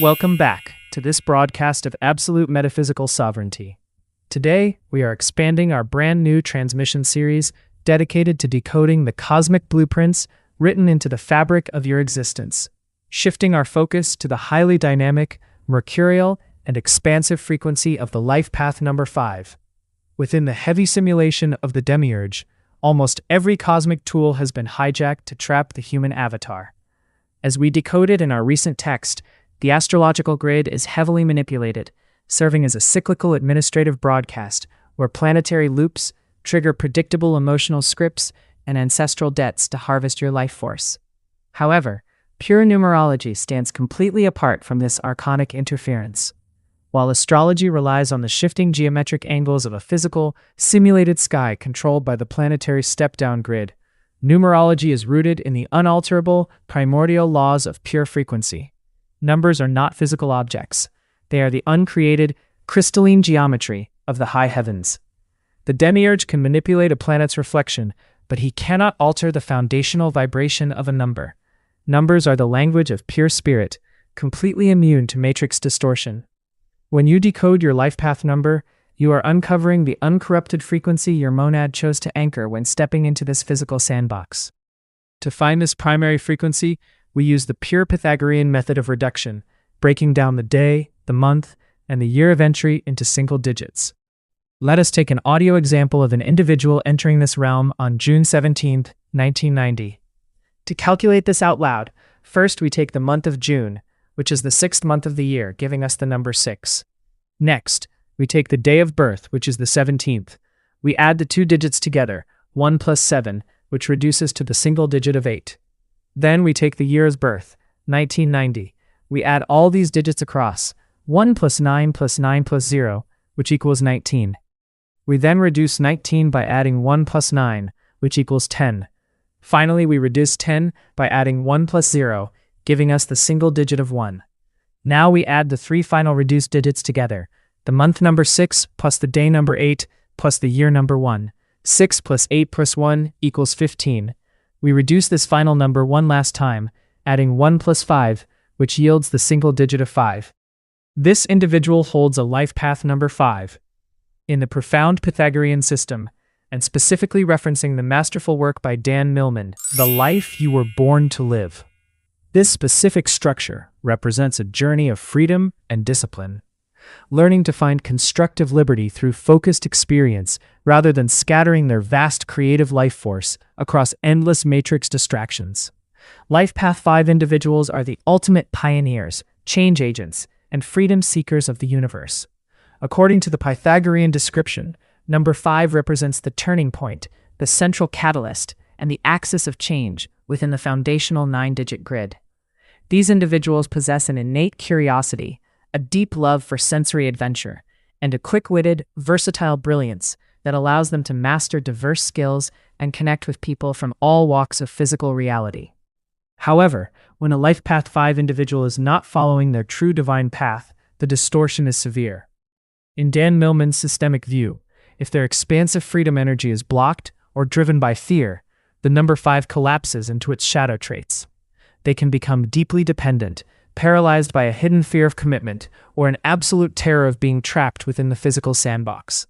Welcome back to this broadcast of Absolute Metaphysical Sovereignty. Today, we are expanding our brand new transmission series dedicated to decoding the cosmic blueprints written into the fabric of your existence, shifting our focus to the highly dynamic, mercurial, and expansive frequency of the life path number 5. Within the heavy simulation of the demiurge, almost every cosmic tool has been hijacked to trap the human avatar. As we decoded in our recent text, the astrological grid is heavily manipulated, serving as a cyclical administrative broadcast where planetary loops trigger predictable emotional scripts and ancestral debts to harvest your life force. However, pure numerology stands completely apart from this archonic interference. While astrology relies on the shifting geometric angles of a physical, simulated sky controlled by the planetary step-down grid, numerology is rooted in the unalterable, primordial laws of pure frequency. Numbers are not physical objects. They are the uncreated, crystalline geometry of the high heavens. The demiurge can manipulate a planet's reflection, but he cannot alter the foundational vibration of a number. Numbers are the language of pure spirit, completely immune to matrix distortion. When you decode your life path number, you are uncovering the uncorrupted frequency your monad chose to anchor when stepping into this physical sandbox. To find this primary frequency, we use the pure Pythagorean method of reduction, breaking down the day, the month, and the year of entry into single digits. Let us take an audio example of an individual entering this realm on June 17, 1990. To calculate this out loud, first we take the month of June, which is the 6th month of the year, giving us the number 6. Next, we take the day of birth, which is the 17th. We add the two digits together, 1 plus 7, which reduces to the single digit of 8. Then we take the year's birth, 1990. We add all these digits across, 1 plus 9 plus 9 plus 0, which equals 19. We then reduce 19 by adding 1 plus 9, which equals 10. Finally, we reduce 10 by adding 1 plus 0, giving us the single digit of 1. Now we add the three final reduced digits together, the month number 6 plus the day number 8 plus the year number 1. 6 plus 8 plus 1 equals 15. We reduce this final number one last time, adding 1 plus 5, which yields the single digit of 5. This individual holds a life path number 5. In the profound Pythagorean system, and specifically referencing the masterful work by Dan Millman, The Life You Were Born to Live. This specific structure represents a journey of freedom and discipline, learning to find constructive liberty through focused experience rather than scattering their vast creative life force across endless matrix distractions. Life Path 5 individuals are the ultimate pioneers, change agents, and freedom seekers of the universe. According to the Pythagorean description, number 5 represents the turning point, the central catalyst, and the axis of change within the foundational 9-digit grid. These individuals possess an innate curiosity, a deep love for sensory adventure, and a quick-witted, versatile brilliance that allows them to master diverse skills and connect with people from all walks of physical reality. However, when a Life Path 5 individual is not following their true divine path, the distortion is severe. In Dan Millman's systemic view, if their expansive freedom energy is blocked or driven by fear, the number 5 collapses into its shadow traits. They can become deeply dependent, paralyzed by a hidden fear of commitment or an absolute terror of being trapped within the physical sandbox.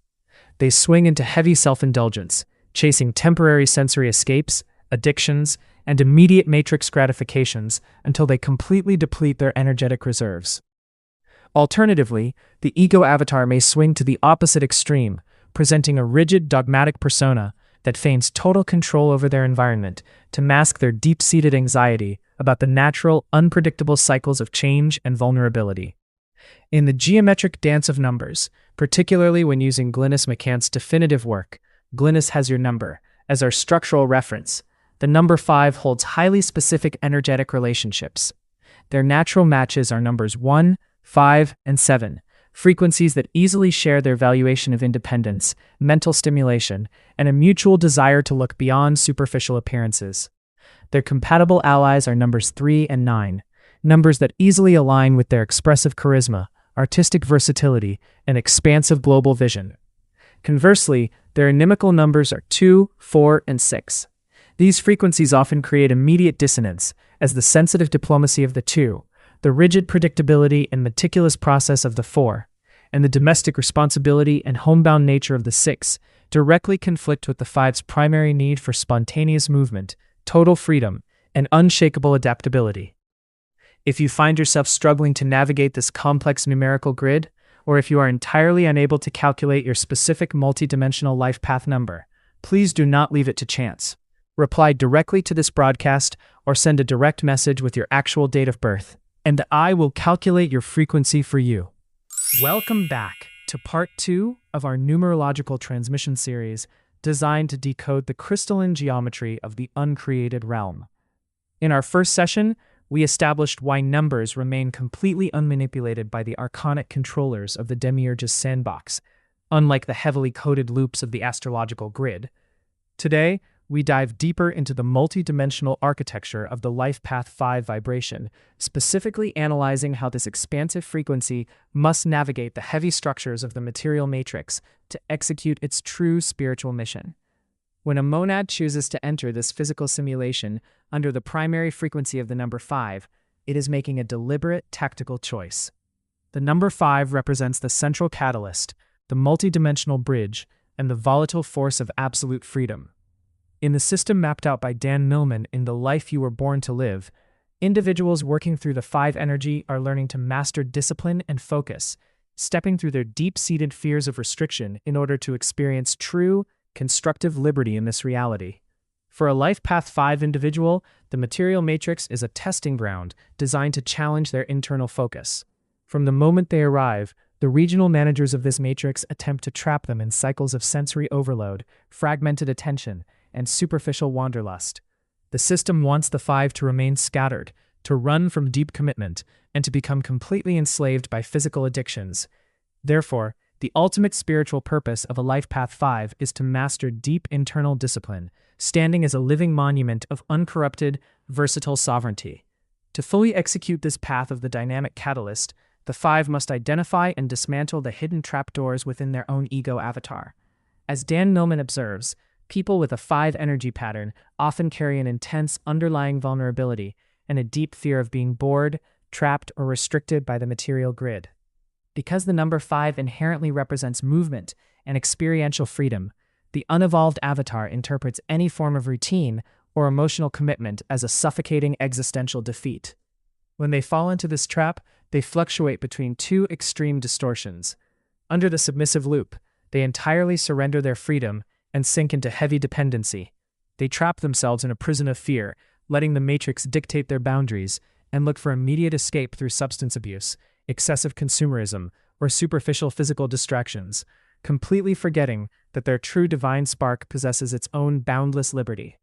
They swing into heavy self-indulgence, chasing temporary sensory escapes, addictions, and immediate matrix gratifications until they completely deplete their energetic reserves. Alternatively, the ego avatar may swing to the opposite extreme, presenting a rigid, dogmatic persona that feigns total control over their environment to mask their deep-seated anxiety about the natural, unpredictable cycles of change and vulnerability. In the geometric dance of numbers, particularly when using Glynis McCant's definitive work, Glynis Has Your Number, as our structural reference, the number 5 holds highly specific energetic relationships. Their natural matches are numbers 1, 5, and 7, frequencies that easily share their valuation of independence, mental stimulation, and a mutual desire to look beyond superficial appearances. Their compatible allies are numbers 3 and 9, numbers that easily align with their expressive charisma, artistic versatility, and expansive global vision. Conversely, their inimical numbers are 2, 4, and 6. These frequencies often create immediate dissonance, as the sensitive diplomacy of the 2, The rigid predictability and meticulous process of the 4, and the domestic responsibility and homebound nature of the 6 directly conflict with the 5's primary need for spontaneous movement, total freedom, and unshakable adaptability. If you find yourself struggling to navigate this complex numerical grid, or if you are entirely unable to calculate your specific multidimensional life path number, please do not leave it to chance. Reply directly to this broadcast or send a direct message with your actual date of birth, and I will calculate your frequency for you. Welcome back to part 2 of our numerological transmission series designed to decode the crystalline geometry of the uncreated realm. In our first session, we established why numbers remain completely unmanipulated by the archonic controllers of the Demiurge's sandbox, unlike the heavily coded loops of the astrological grid. Today, we dive deeper into the multi-dimensional architecture of the Life Path 5 vibration, specifically analyzing how this expansive frequency must navigate the heavy structures of the material matrix to execute its true spiritual mission. When a monad chooses to enter this physical simulation under the primary frequency of the number 5, it is making a deliberate tactical choice. The number 5 represents the central catalyst, the multi-dimensional bridge, and the volatile force of absolute freedom. In the system mapped out by Dan Millman in The Life You Were Born to Live, individuals working through the 5 energy are learning to master discipline and focus, stepping through their deep-seated fears of restriction in order to experience true, constructive liberty in this reality. For a Life Path 5 individual, the material matrix is a testing ground designed to challenge their internal focus. From the moment they arrive, the regional managers of this matrix attempt to trap them in cycles of sensory overload, fragmented attention, and superficial wanderlust. The system wants the 5 to remain scattered, to run from deep commitment, and to become completely enslaved by physical addictions. Therefore, the ultimate spiritual purpose of a Life Path 5 is to master deep internal discipline, standing as a living monument of uncorrupted, versatile sovereignty. To fully execute this path of the dynamic catalyst, the 5 must identify and dismantle the hidden trapdoors within their own ego avatar. As Dan Millman observes, people with a 5 energy pattern often carry an intense underlying vulnerability and a deep fear of being bored, trapped, or restricted by the material grid. Because the number 5 inherently represents movement and experiential freedom, the unevolved avatar interprets any form of routine or emotional commitment as a suffocating existential defeat. When they fall into this trap, they fluctuate between 2 extreme distortions. Under the submissive loop, they entirely surrender their freedom and sink into heavy dependency. They trap themselves in a prison of fear, letting the matrix dictate their boundaries, and look for immediate escape through substance abuse, excessive consumerism, or superficial physical distractions, completely forgetting that their true divine spark possesses its own boundless liberty.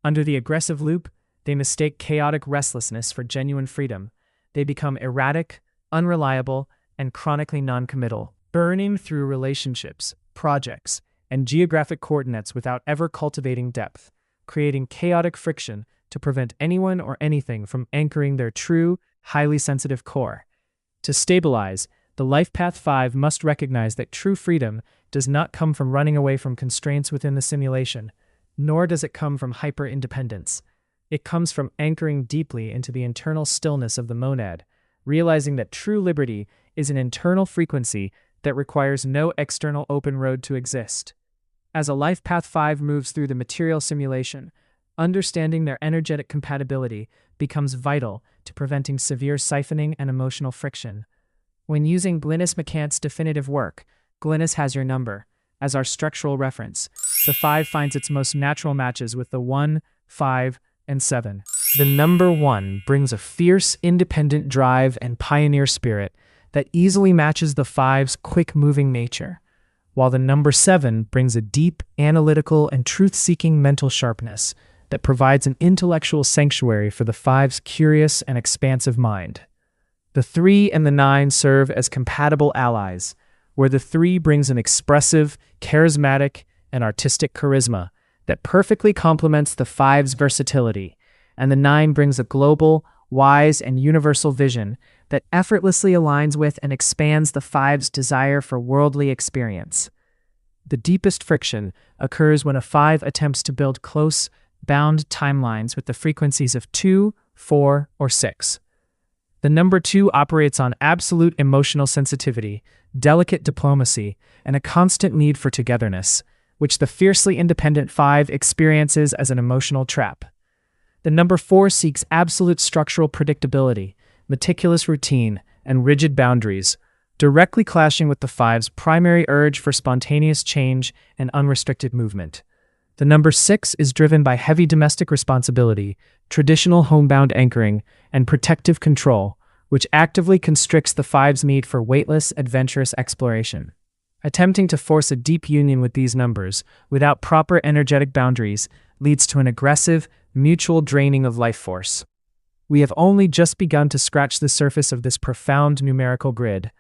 Under the aggressive loop, they mistake chaotic restlessness for genuine freedom. They become erratic, unreliable, and chronically non-committal, burning through relationships, projects, and geographic coordinates without ever cultivating depth, creating chaotic friction to prevent anyone or anything from anchoring their true, highly sensitive core. To stabilize, the Life Path 5 must recognize that true freedom does not come from running away from constraints within the simulation, nor does it come from hyper-independence. It comes from anchoring deeply into the internal stillness of the monad, realizing that true liberty is an internal frequency that requires no external open road to exist. As a Life Path 5 moves through the material simulation, understanding their energetic compatibility becomes vital to preventing severe siphoning and emotional friction. When using Glynis McCant's definitive work, Glynis has your number, as our structural reference, the 5 finds its most natural matches with the 1, 5, and 7. The number 1 brings a fierce, independent drive and pioneer spirit that easily matches the 5's quick-moving nature, while the number 7 brings a deep, analytical, and truth-seeking mental sharpness that provides an intellectual sanctuary for the 5's curious and expansive mind. The 3 and the 9 serve as compatible allies, where the 3 brings an expressive, charismatic, and artistic charisma that perfectly complements the 5's versatility, and the 9 brings a global, wise, and universal vision that effortlessly aligns with and expands the 5's desire for worldly experience. The deepest friction occurs when a 5 attempts to build close, bound timelines with the frequencies of 2, 4, or 6. The number 2 operates on absolute emotional sensitivity, delicate diplomacy, and a constant need for togetherness, which the fiercely independent 5 experiences as an emotional trap. The number 4 seeks absolute structural predictability, meticulous routine, and rigid boundaries, directly clashing with the 5's primary urge for spontaneous change and unrestricted movement. The number 6 is driven by heavy domestic responsibility, traditional homebound anchoring, and protective control, which actively constricts the 5's need for weightless, adventurous exploration. Attempting to force a deep union with these numbers without proper energetic boundaries leads to an aggressive, mutual draining of life force. We have only just begun to scratch the surface of this profound numerical grid.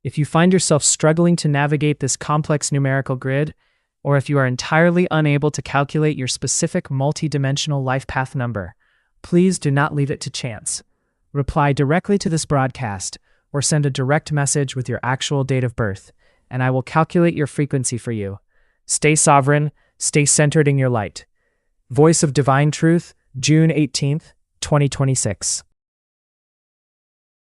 If you find yourself struggling to navigate this complex numerical grid, or if you are entirely unable to calculate your specific multi-dimensional life path number, please do not leave it to chance. Reply directly to this broadcast or send a direct message with your actual date of birth, and I will calculate your frequency for you. Stay sovereign, stay centered in your light. Voice of Divine Truth, June 18th, 2026.